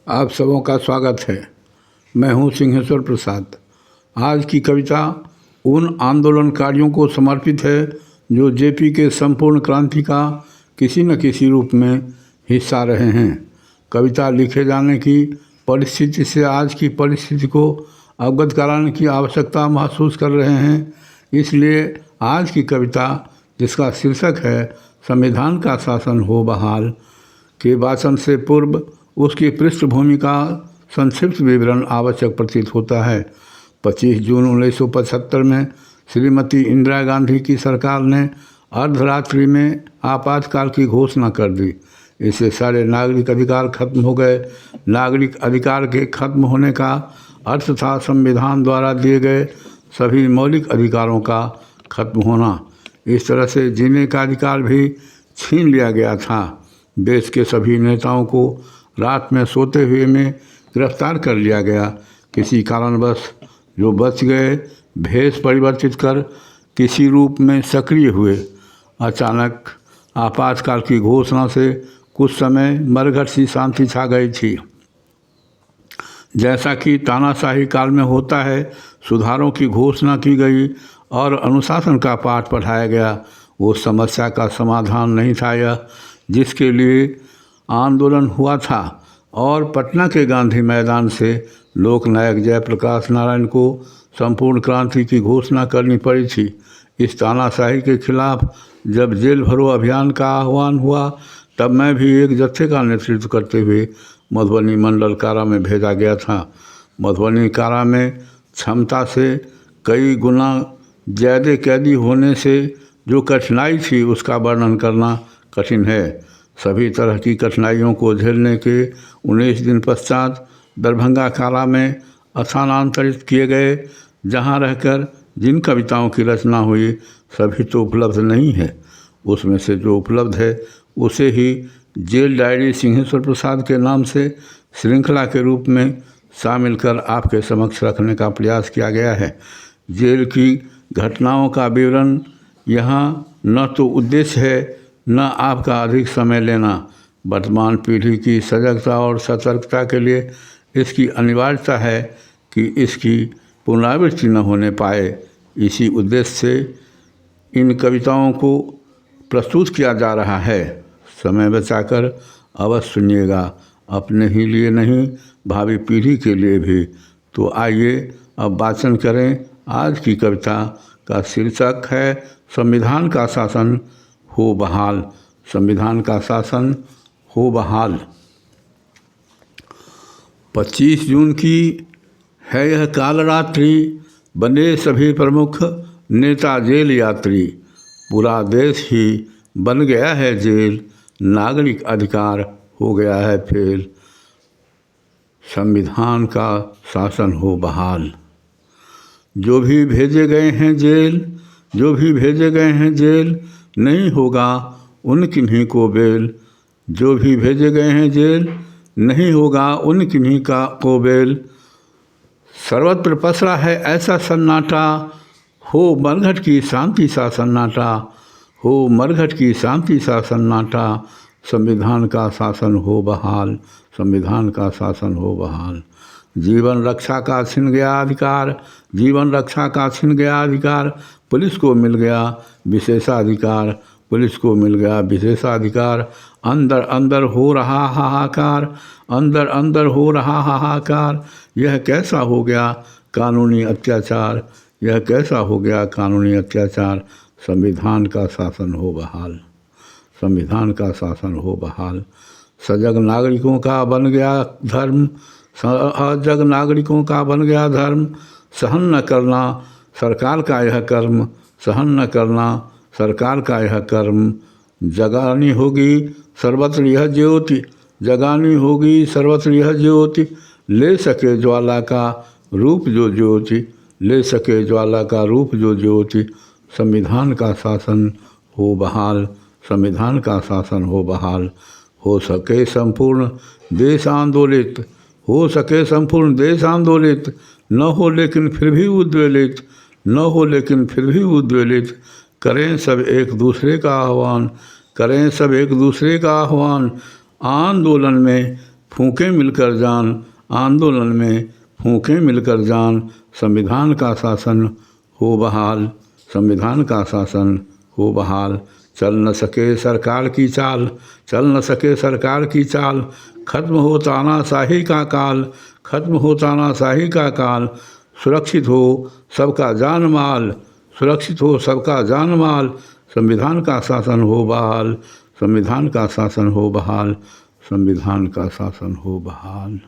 आप सबों का स्वागत है। मैं हूं सिंहेश्वर प्रसाद। आज की कविता उन आंदोलनकारियों को समर्पित है जो जेपी के संपूर्ण क्रांति का किसी न किसी रूप में हिस्सा रहे हैं। कविता लिखे जाने की परिस्थिति से आज की परिस्थिति को अवगत कराने की आवश्यकता महसूस कर रहे हैं। इसलिए आज की कविता, जिसका शीर्षक है संविधान का शासन हो बहाल, के वाचन से पूर्व उसकी पृष्ठभूमि का संक्षिप्त विवरण आवश्यक प्रतीत होता है। 25 जून 1975 में श्रीमती इंदिरा गांधी की सरकार ने अर्धरात्रि में आपातकाल की घोषणा कर दी। इससे सारे नागरिक अधिकार खत्म हो गए। नागरिक अधिकार के खत्म होने का अर्थ था संविधान द्वारा दिए गए सभी मौलिक अधिकारों का खत्म होना। इस तरह से जीने का अधिकार भी छीन लिया गया था। देश के सभी नेताओं को रात में सोते हुए में गिरफ्तार कर लिया गया। किसी कारणवश जो बच गए भेष परिवर्तित कर किसी रूप में सक्रिय हुए। अचानक आपातकाल की घोषणा से कुछ समय मरघट सी शांति छा गई थी। जैसा कि तानाशाही काल में होता है, सुधारों की घोषणा की गई और अनुशासन का पाठ पढ़ाया गया। वो समस्या का समाधान नहीं था यह जिसके लिए आंदोलन हुआ था, और पटना के गांधी मैदान से लोकनायक जयप्रकाश नारायण को संपूर्ण क्रांति की घोषणा करनी पड़ी थी। इस तानाशाही के खिलाफ जब जेल भरो अभियान का आह्वान हुआ, तब मैं भी एक जत्थे का नेतृत्व करते हुए मधुबनी मंडल कारा में भेजा गया था। मधुबनी कारा में क्षमता से कई गुना ज़्यादा कैदी होने से जो कठिनाई थी उसका वर्णन करना कठिन है। सभी तरह की कठिनाइयों को झेलने के 19 दिन पश्चात दरभंगा कारा में स्थानांतरित किए गए, जहां रहकर जिन कविताओं की रचना हुई सभी तो उपलब्ध नहीं है। उसमें से जो उपलब्ध है उसे ही जेल डायरी सिंहेश्वर प्रसाद के नाम से श्रृंखला के रूप में शामिल कर आपके समक्ष रखने का प्रयास किया गया है। जेल की घटनाओं का विवरण यहाँ न तो उद्देश्य है न आपका अधिक समय लेना। वर्तमान पीढ़ी की सजगता और सतर्कता के लिए इसकी अनिवार्यता है कि इसकी पुनरावृत्ति न होने पाए। इसी उद्देश्य से इन कविताओं को प्रस्तुत किया जा रहा है। समय बचाकर अवश्य सुनिएगा, अपने ही लिए नहीं भावी पीढ़ी के लिए भी। तो आइए अब वाचन करें। आज की कविता का शीर्षक है संविधान का शासन हो बहाल। संविधान का शासन हो बहाल। 25 जून की है यह काल रात्रि, बने सभी प्रमुख नेता जेल यात्री। पूरा देश ही बन गया है जेल, नागरिक अधिकार हो गया है फेल। संविधान का शासन हो बहाल। जो भी भेजे गए हैं जेल, जो भी भेजे गए हैं जेल, नहीं होगा उन किन्हीं को बेल। जो भी भेजे गए हैं जेल, नहीं होगा उन किन्हीं का को बेल। सर्वत्र पसरा है ऐसा सन्नाटा, हो मरघट की शांति सा सन्नाटा, हो मरघट की शांति सा सन्नाटा। संविधान का शासन हो बहाल, संविधान का शासन हो बहाल। जीवन रक्षा का छिन गया अधिकार, जीवन रक्षा का छिन गया अधिकार। पुलिस को मिल गया विशेषाधिकार, पुलिस को मिल गया विशेषाधिकार। अंदर अंदर हो रहा हाहाकार, अंदर अंदर हो रहा हाहाकार। यह कैसा हो गया कानूनी अत्याचार, यह कैसा हो गया कानूनी अत्याचार। संविधान का शासन हो बहाल, संविधान का शासन हो बहाल। सजग नागरिकों का बन गया धर्म, सजग नागरिकों का बन गया धर्म। सहन न करना सरकार का यह कर्म, सहन न करना सरकार का यह कर्म। जगानी होगी सर्वत्र यह ज्योति, जगानी होगी सर्वत्र यह ज्योति। ले सके ज्वाला का रूप जो ज्योति, ले सके ज्वाला का रूप जो ज्योति। संविधान का शासन हो बहाल, संविधान का शासन हो बहाल। हो सके संपूर्ण देश आंदोलित, हो सके संपूर्ण देश आंदोलित। न हो लेकिन फिर भी उद्वेलित, न हो लेकिन फिर भी उद्वेलित। करें सब एक दूसरे का आह्वान, करें सब एक दूसरे का आह्वान। आंदोलन में फूंके मिलकर जान, आंदोलन में फूंके मिलकर जान, संविधान का शासन हो बहाल, संविधान का शासन हो बहाल। चल न सके सरकार की चाल, चल न सके सरकार की चाल, खत्म हो तानाशाही का काल, खत्म हो तानाशाही का काल। सुरक्षित हो सबका जान माल, सुरक्षित हो सबका जान माल, संविधान का शासन हो बहाल, संविधान का शासन हो बहाल, संविधान का शासन हो बहाल।